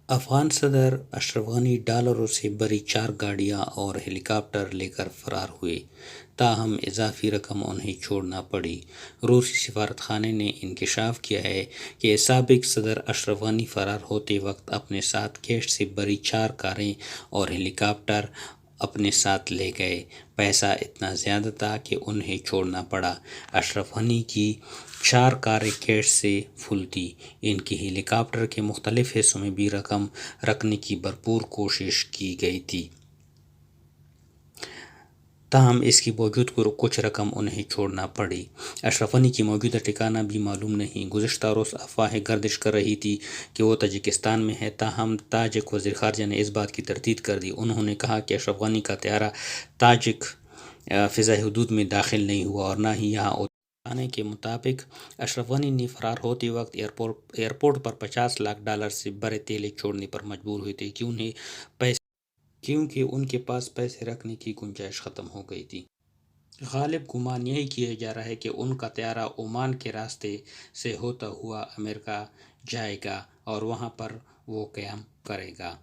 افغان صدر اشرف غنی ڈالروں سے بھری 4 گاڑیاں اور ہیلی کاپٹر لے کر فرار ہوئے، تاہم اضافی رقم انہیں چھوڑنا پڑی۔ روسی سفارت خانے نے انکشاف کیا ہے کہ سابق صدر اشرف غنی فرار ہوتے وقت اپنے ساتھ کیش سے بھری 4 کاریں اور ہیلی کاپٹر اپنے ساتھ لے گئے۔ پیسہ اتنا زیادہ تھا کہ انہیں چھوڑنا پڑا۔ اشرف غنی کی 4 کاریں کیش سے فل تھیں۔ ان کے ہیلی کاپٹر کے مختلف حصوں میں بھی رقم رکھنے کی بھرپور کوشش کی گئی تھی، تاہم اس کے باوجود کچھ رقم انہیں چھوڑنا پڑی۔ اشرف غنی کی موجودہ ٹھکانہ بھی معلوم نہیں۔ گزشتہ روز افواہیں گردش کر رہی تھیں کہ وہ تاجکستان میں ہیں، تاہم تاجک وزیر خارجہ نے اس بات کی تردید کر دی۔ انہوں نے کہا کہ اشرف غنی کا طیارہ تاجک فضائی حدود میں داخل نہیں ہوا اور نہ ہی یہاں اترا۔ خانے کے مطابق اشرف غنی نے فرار ہوتے وقت ایئرپورٹ پر $50 لاکھ سے بھرے تھیلے چھوڑنے پر مجبور ہوئے تھے کیونکہ ان کے پاس پیسے رکھنے کی گنجائش ختم ہو گئی تھی۔ غالب گمان یہی کیا جا رہا ہے کہ ان کا طیارہ عمان کے راستے سے ہوتا ہوا امریکہ جائے گا اور وہاں پر وہ قیام کرے گا۔